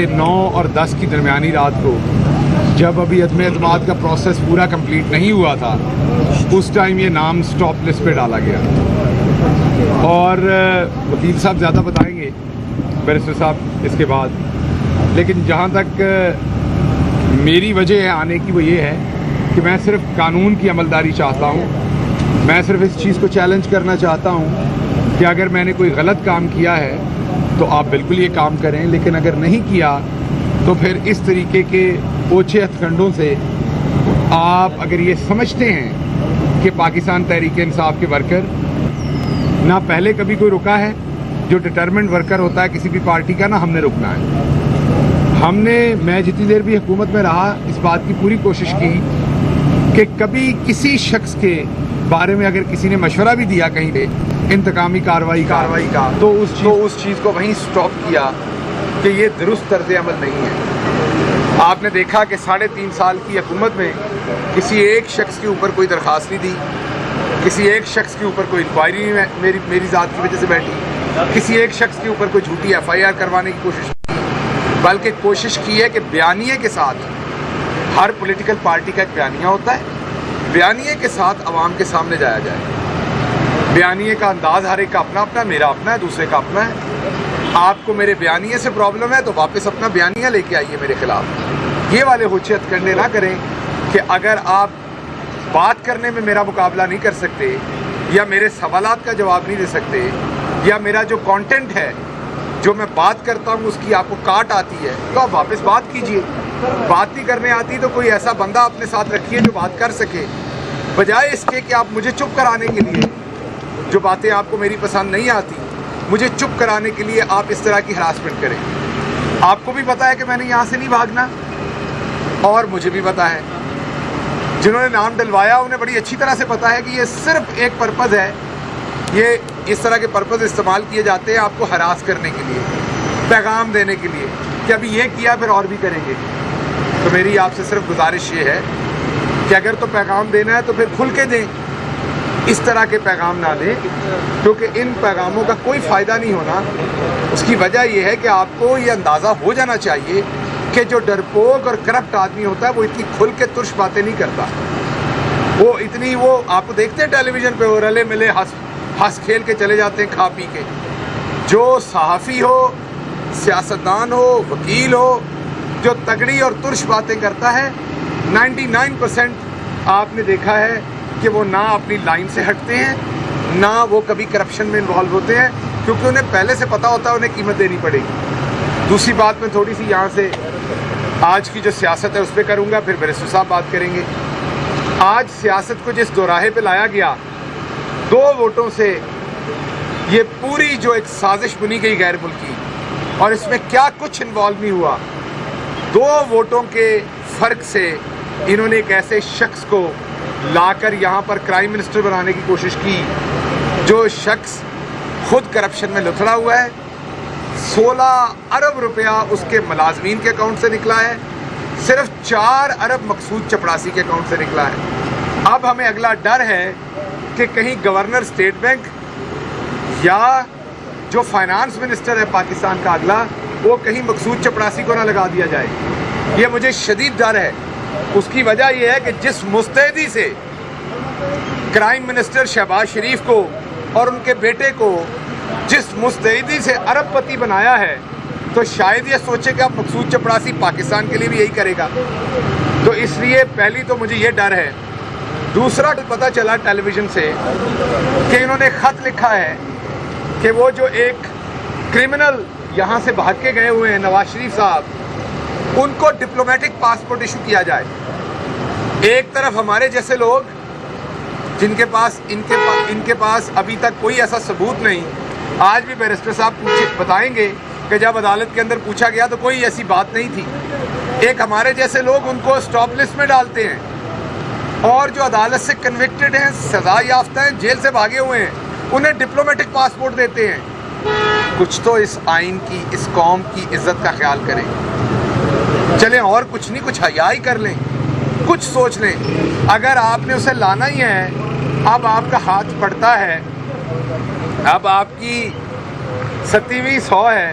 9 اور 10 کی درمیانی رات کو جب ابھی عدم اعتماد کا پروسیس پورا کمپلیٹ نہیں ہوا تھا اس ٹائم یہ نام سٹاپ لسٹ پہ ڈالا گیا اور وکیل صاحب زیادہ بتائیں گے بیرسٹر صاحب اس کے بعد. لیکن جہاں تک میری وجہ ہے آنے کی وہ یہ ہے کہ میں صرف قانون کی عملداری چاہتا ہوں. میں صرف اس چیز کو چیلنج کرنا چاہتا ہوں کہ اگر میں نے کوئی غلط کام کیا ہے تو آپ بالکل یہ کام کریں, لیکن اگر نہیں کیا تو پھر اس طریقے کے اوچھے ہتھ کنڈوں سے آپ اگر یہ سمجھتے ہیں کہ پاکستان تحریک انصاف کے ورکر نہ پہلے کبھی کوئی رکا ہے, جو ڈٹرمنٹ ورکر ہوتا ہے کسی بھی پارٹی کا, نہ ہم نے رکنا ہے. میں جتنی دیر بھی حکومت میں رہا اس بات کی پوری کوشش کی کہ کبھی کسی شخص کے بارے میں اگر کسی نے مشورہ بھی دیا کہیں پہ انتقامی کارروائی کا تو اس چیز کو وہیں سٹاپ کیا کہ یہ درست طرز عمل نہیں ہے. آپ نے دیکھا کہ 3.5 سال کی حکومت میں کسی ایک شخص کے اوپر کوئی درخواست نہیں دی, کسی ایک شخص کے اوپر کوئی انکوائری نہیں میری ذات کی وجہ سے بیٹھی, کسی ایک شخص کے اوپر کوئی جھوٹی FIR کروانے کی کوشش کی, بلکہ کوشش کی ہے کہ بیانیے کے ساتھ, ہر پولیٹیکل پارٹی کا ایک بیانیہ ہوتا ہے, بیانیے کے ساتھ عوام کے سامنے جایا جائے. بیانیے کا انداز ہر ایک کا اپنا اپنا, میرا اپنا ہے, دوسرے کا اپنا ہے. آپ کو میرے بیانیے سے پرابلم ہے تو واپس اپنا بیانیہ لے کے آئیے میرے خلاف. یہ والے ہوچے ہتھ کنڈے نہ کریں کہ اگر آپ بات کرنے میں میرا مقابلہ نہیں کر سکتے یا میرے سوالات کا جواب نہیں دے سکتے یا میرا جو کانٹینٹ ہے جو میں بات کرتا ہوں اس کی آپ کو کاٹ آتی ہے تو آپ واپس بات کیجئے. بات نہیں کرنے آتی تو کوئی ایسا بندہ اپنے ساتھ رکھیے جو بات کر سکے, بجائے اس کے کہ آپ مجھے چپ کرانے کے لیے, جو باتیں آپ کو میری پسند نہیں آتی, مجھے چپ کرانے کے لیے آپ اس طرح کی ہراسمنٹ کریں. آپ کو بھی پتا ہے کہ میں نے یہاں سے نہیں بھاگنا اور مجھے بھی پتا ہے, جنہوں نے نام ڈلوایا انہیں بڑی اچھی طرح سے پتا ہے کہ یہ صرف ایک پرپز ہے, یہ اس طرح کے پرپز استعمال کیے جاتے ہیں آپ کو ہراس کرنے کے لیے, پیغام دینے کے لیے کہ ابھی یہ کیا پھر اور بھی کریں گے. تو میری آپ سے صرف گزارش یہ ہے کہ اگر تو پیغام دینا ہے تو پھر کھل کے دیں, اس طرح کے پیغام نہ دیں کیونکہ ان پیغاموں کا کوئی فائدہ نہیں ہونا. اس کی وجہ یہ ہے کہ آپ کو یہ اندازہ ہو جانا چاہیے کہ جو ڈرپوک اور کرپٹ آدمی ہوتا ہے وہ اتنی کھل کے ترش باتیں نہیں کرتا. وہ آپ کو دیکھتے ہیں ٹیلی ویژن پہ وہ رلے ملے ہنس کھیل کے چلے جاتے ہیں کھا پی کے. جو صحافی ہو, سیاستدان ہو, وکیل ہو, جو تگڑی اور ترش باتیں کرتا ہے 99% آپ نے دیکھا ہے کہ وہ نہ اپنی لائن سے ہٹتے ہیں نہ وہ کبھی کرپشن میں انوالو ہوتے ہیں, کیونکہ انہیں پہلے سے پتہ ہوتا ہے انہیں قیمت دینی پڑے گی. دوسری بات میں تھوڑی سی یہاں سے آج کی جو سیاست ہے اس پہ کروں گا, پھر بیرسٹر صاحب بات کریں گے. آج سیاست کو جس دوراہے پہ لایا گیا 2 ووٹوں سے, یہ پوری جو ایک سازش بنی گئی غیر ملکی, اور اس میں کیا کچھ انوالو نہیں ہوا. 2 ووٹوں کے فرق سے انہوں نے ایک ایسے شخص کو لا کر یہاں پر پرائم منسٹر بنانے کی کوشش کی جو شخص خود کرپشن میں لتھڑا ہوا ہے. 16 ارب روپیہ اس کے ملازمین کے اکاؤنٹ سے نکلا ہے, صرف 4 ارب مقصود چپڑاسی کے اکاؤنٹ سے نکلا ہے. اب ہمیں اگلا ڈر ہے کہ کہیں گورنر اسٹیٹ بینک یا جو فائنانس منسٹر ہے پاکستان کا اگلا, وہ کہیں مقصود چپڑاسی کو نہ لگا دیا جائے. یہ مجھے شدید ڈر ہے. اس کی وجہ یہ ہے کہ جس مستعدی سے کرائم منسٹر شہباز شریف کو اور ان کے بیٹے کو جس مستعدی سے ارب پتی بنایا ہے, تو شاید یہ سوچے کہ اب مقصود چپڑاسی پاکستان کے لیے بھی یہی کرے گا. تو اس لیے پہلی تو مجھے یہ ڈر ہے. دوسرا پتہ چلا ٹیلی ویژن سے کہ انہوں نے خط لکھا ہے کہ وہ جو ایک کرمنل یہاں سے بھاگ کے گئے ہوئے ہیں نواز شریف صاحب, ان کو ڈپلومیٹک پاسپورٹ ایشو کیا جائے. ایک طرف ہمارے جیسے لوگ جن کے پاس ان کے پاس ابھی تک کوئی ایسا ثبوت نہیں, آج بھی بیرسٹر صاحب بتائیں گے کہ جب عدالت کے اندر پوچھا گیا تو کوئی ایسی بات نہیں تھی. ایک ہمارے جیسے لوگ ان کو اسٹاپ لسٹ میں ڈالتے ہیں, اور جو عدالت سے کنوکٹڈ ہیں, سزا یافتہ ہیں, جیل سے بھاگے ہوئے ہیں, انہیں ڈپلومیٹک پاسپورٹ دیتے ہیں. کچھ تو اس آئین کی, اس قوم کی عزت کا خیال کریں. چلیں اور کچھ نہیں, کچھ حیا ہی کر لیں, کچھ سوچ لیں. اگر آپ نے اسے لانا ہی ہے, اب آپ کا ہاتھ پڑتا ہے, اب آپ کی 2700 ہے,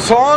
100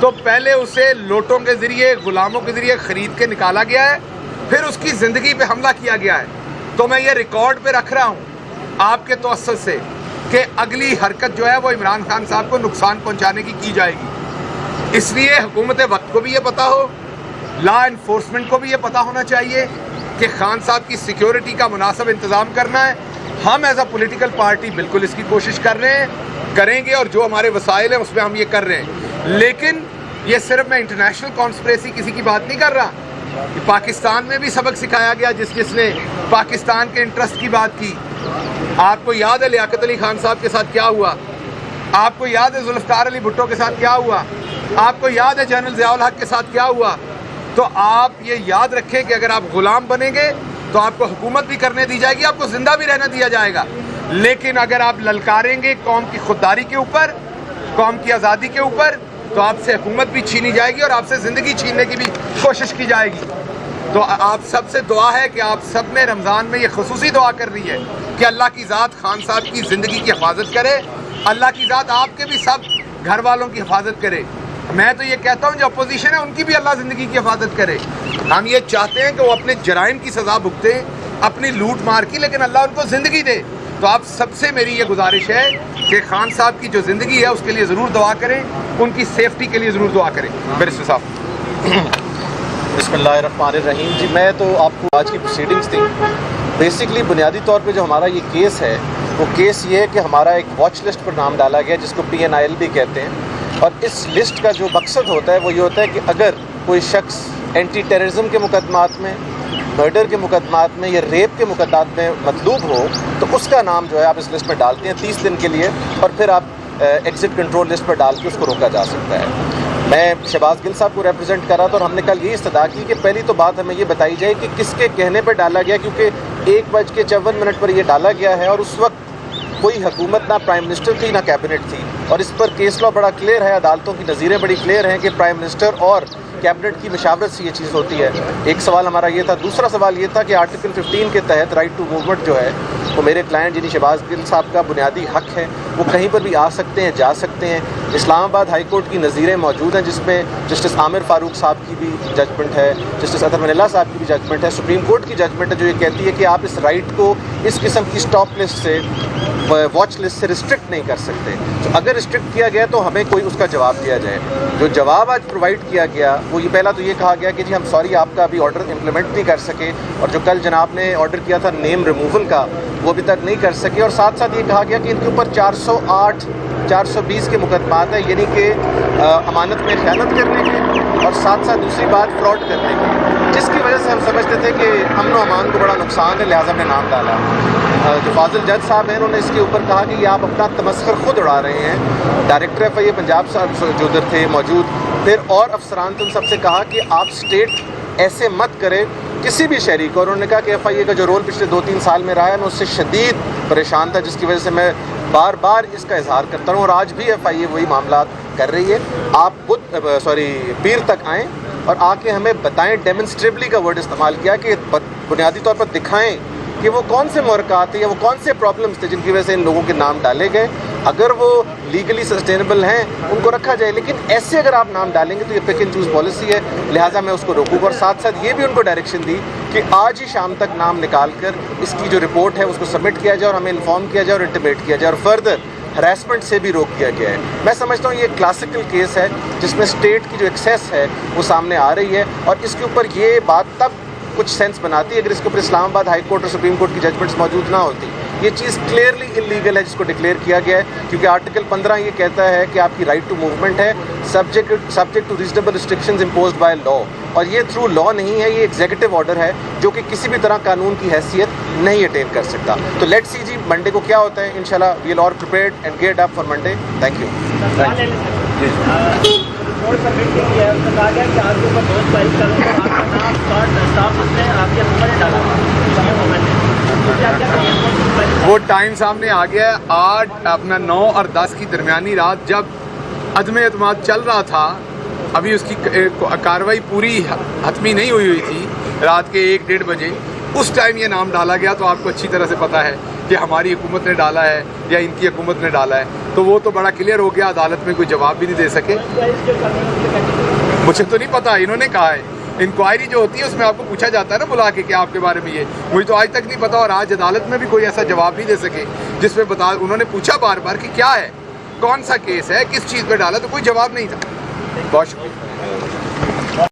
تو پہلے اسے لوٹوں کے ذریعے غلاموں کے ذریعے خرید کے نکالا گیا ہے، پھر اس کی زندگی پہ حملہ کیا گیا ہے۔ تو میں یہ ریکارڈ پہ رکھ رہا ہوں آپ کے توسط سے کہ اگلی حرکت جو ہے وہ عمران خان صاحب کو نقصان پہنچانے کی جائے گی۔ اس لیے حکومت وقت کو بھی یہ پتہ ہو، لا انفورسمنٹ کو بھی یہ پتہ ہونا چاہیے کہ خان صاحب کی سیکیورٹی کا مناسب انتظام کرنا ہے۔ ہم ایز اے پولیٹیکل پارٹی بالکل اس کی کوشش کر رہے ہیں، کریں گے، اور جو ہمارے وسائل ہیں اس میں ہم یہ کر رہے ہیں۔ لیکن یہ صرف میں انٹرنیشنل کانسپریسی کسی کی بات نہیں کر رہا، پاکستان میں بھی سبق سکھایا گیا جس نے پاکستان کے انٹرسٹ کی بات کی۔ آپ کو یاد ہے لیاقت علی خان صاحب کے ساتھ کیا ہوا، آپ کو یاد ہے ذوالفقار علی بھٹو کے ساتھ کیا ہوا، آپ کو یاد ہے جنرل ضیاء الحق کے ساتھ کیا ہوا۔ تو آپ یہ یاد رکھیں کہ اگر آپ غلام بنیں گے تو آپ کو حکومت بھی کرنے دی جائے گی، آپ کو زندہ بھی رہنا دیا جائے گا، لیکن اگر آپ للکاریں گے قوم کی خودداری کے اوپر، قوم کی آزادی کے اوپر، تو آپ سے حکومت بھی چھینی جائے گی اور آپ سے زندگی چھیننے کی بھی کوشش کی جائے گی۔ تو آپ سب سے دعا ہے کہ آپ سب نے رمضان میں یہ خصوصی دعا کر رہی ہے کہ اللہ کی ذات خان صاحب کی زندگی کی حفاظت کرے، اللہ کی ذات آپ کے بھی سب گھر والوں کی حفاظت کرے۔ میں تو یہ کہتا ہوں جو اپوزیشن ہے ان کی بھی اللہ زندگی کی حفاظت کرے۔ ہم یہ چاہتے ہیں کہ وہ اپنے جرائم کی سزا بھگتیں، اپنی لوٹ مار کی، لیکن اللہ ان کو زندگی دے۔ تو آپ سب سے میری یہ گزارش ہے کہ خان صاحب کی جو زندگی ہے اس کے لیے ضرور دعا کریں، ان کی سیفٹی کے لیے ضرور دعا کریں۔ بیرسٹر صاحب بسم اللہ الرحمن الرحیم۔ جی میں تو آپ کو آج کی پروسیڈنگز تھی، بیسکلی بنیادی طور پہ جو ہمارا یہ کیس ہے وہ کیس یہ ہے کہ ہمارا ایک واچ لسٹ پر نام ڈالا گیا جس کو PNIL بھی کہتے ہیں، اور اس لسٹ کا جو مقصد ہوتا ہے وہ یہ ہوتا ہے کہ اگر کوئی شخص اینٹی ٹیررزم کے مقدمات میں، مرڈر کے مقدمات میں یا ریپ کے مقدمات میں مطلوب ہو تو اس کا نام جو ہے آپ اس لسٹ میں ڈالتے ہیں 30 دن کے لیے، اور پھر آپ ایگزٹ کنٹرول لسٹ پر ڈال کے اس کو روکا جا سکتا ہے۔ میں شہباز گل صاحب کو ریپرزینٹ کر رہا تھا اور ہم نے کل یہ استدعا کی کہ پہلی تو بات ہمیں یہ بتائی جائے کہ کس کے کہنے پر ڈالا گیا، کیونکہ 1:54 پر یہ ڈالا گیا ہے اور اس وقت کوئی حکومت نہ پرائم منسٹر تھی نہ کیبنٹ تھی، اور اس پر کیس لا بڑا کلیئر ہے، عدالتوں کی نظیریں بڑی کلیئر ہیں کہ پرائم منسٹر اور کیبنٹ کی مشاورت سے یہ چیز ہوتی ہے۔ ایک سوال ہمارا یہ تھا۔ دوسرا سوال یہ تھا کہ آرٹیکل 15 کے تحت رائٹ ٹو موومنٹ جو ہے وہ میرے کلائنٹ یعنی شہباز گل صاحب کا بنیادی حق ہے، وہ کہیں پر بھی آ سکتے ہیں، جا سکتے ہیں۔ اسلام آباد ہائی کورٹ کی نظیریں موجود ہیں جس میں جسٹس عامر فاروق صاحب کی بھی ججمنٹ ہے، جسٹس اطہر من اللہ صاحب کی بھی ججمنٹ ہے، سپریم کورٹ کی ججمنٹ ہے جو یہ کہتی ہے کہ آپ اس رائٹ کو اس قسم کی اسٹاپ لسٹ سے، واچ لسٹ سے ریسٹرکٹ نہیں کر سکتے۔ تو اگر ریسٹرکٹ کیا گیا تو ہمیں کوئی اس کا جواب دیا جائے۔ جو جواب آج پرووائڈ کیا گیا وہ یہ پہلا تو یہ کہا گیا کہ جی ہم سوری آپ کا ابھی آرڈر امپلیمنٹ نہیں کر سکے، اور جو کل جناب نے آرڈر کیا تھا نیم ریموول کا وہ ابھی تک نہیں کر سکے، اور ساتھ ساتھ یہ کہا گیا کہ ان کے اوپر 408 420 کے مقدمات ہیں، یعنی کہ امانت میں خیانت کرنے کے، اور ساتھ ساتھ دوسری بات فراڈ کرنے کی، جس کی وجہ سے ہم سمجھتے تھے کہ امن و امان کو بڑا نقصان ہے، لہٰذا ہم نے نام ڈالا۔ جو فاضل جج صاحب ہیں انہوں نے اس کے اوپر کہا کہ یہ آپ اپنا تمسخر خود اڑا رہے ہیں۔ ڈائریکٹر FIA پنجاب صاحب جو ادھر تھے موجود، پھر اور افسران تھے، ان سب سے کہا کہ آپ اسٹیٹ ایسے مت کریں کسی بھی شہری کو، اور انہوں نے کہا کہ FIA کا جو رول پچھلے 2-3 سال میں رہا ہے میں اس سے شدید پریشان تھا، جس کی وجہ سے میں بار بار اس کا اظہار کرتا ہوں، اور آج بھی FIA وہی معاملات کر رہی ہے۔ آپ پیر تک آئیں اور آ کے ہمیں بتائیں، ڈیمنسٹریبلی کا ورڈ استعمال کیا کہ بنیادی طور پر دکھائیں کہ وہ کون سے محرکات ہیں یا وہ کون سے پرابلمس تھے جن کی وجہ سے ان لوگوں کے نام ڈالے گئے۔ اگر وہ لیگلی سسٹینیبل ہیں ان کو رکھا جائے، لیکن ایسے اگر آپ نام ڈالیں گے تو یہ پک اینڈ چوز پالیسی ہے، لہٰذا میں اس کو روکوں گا۔ اور ساتھ ساتھ یہ بھی ان کو ڈائریکشن دی کہ آج ہی شام تک نام نکال کر اس کی جو رپورٹ ہے اس کو سبمٹ کیا جائے اور ہمیں انفارم کیا جائے اور انٹیمیٹ کیا جائے، اور فردر ہراسمنٹ سے بھی روک دیا گیا ہے۔ میں سمجھتا ہوں یہ کلاسیکل کیس ہے جس میں اسٹیٹ کی جو ایکسیس ہے وہ سامنے آ رہی ہے، اور اس کے اوپر یہ بات تب کچھ سینس بناتی ہے اگر اس کے اوپر اسلام آباد ہائی کورٹ اور سپریم کورٹ کی ججمنٹس موجود نہ ہوتی۔ یہ چیز کلیئرلی انلیگل ہے جس کو ڈکلیئر کیا گیا ہے، کیونکہ آرٹیکل 15 یہ کہتا ہے کہ آپ کی رائٹ ٹو موومنٹ ہے subject to reasonable restrictions imposed by law, اور یہ تھرو لا نہیں ہے، یہ ایگزیکٹو آرڈر ہے جو کہ کسی بھی طرح قانون کی حیثیت نہیں اٹین کر سکتا۔ تو لیٹ سی جی منڈے کو کیا ہوتا ہے، انشاءاللہ we are prepared and geared up for Monday. Thank you. وہ ٹائم سامنے آ گیا ہے، 9 اور 10 کی درمیانی رات جب عدم اعتماد چل رہا تھا، ابھی اس کی کارروائی پوری حتمی نہیں ہوئی تھی، رات کے 1-1:30 بجے اس ٹائم یہ نام ڈالا گیا۔ تو آپ کو اچھی طرح سے پتہ ہے کہ ہماری حکومت نے ڈالا ہے یا ان کی حکومت نے ڈالا ہے، تو وہ تو بڑا کلیئر ہو گیا، عدالت میں کوئی جواب بھی نہیں دے سکے۔ مجھے تو نہیں پتا، انہوں نے کہا ہے انکوائری جو ہوتی ہے اس میں آپ کو پوچھا جاتا ہے نا بلا کے کہ آپ کے بارے میں یہ، مجھے تو آج تک نہیں پتا، اور آج عدالت میں بھی کوئی ایسا جواب نہیں دے سکے جس میں انہوں نے پوچھا بار بار کہ کیا ہے، کون سا کیس ہے، کس چیز پہ ڈالا، تو کوئی جواب نہیں تھا۔ بہت شکریہ۔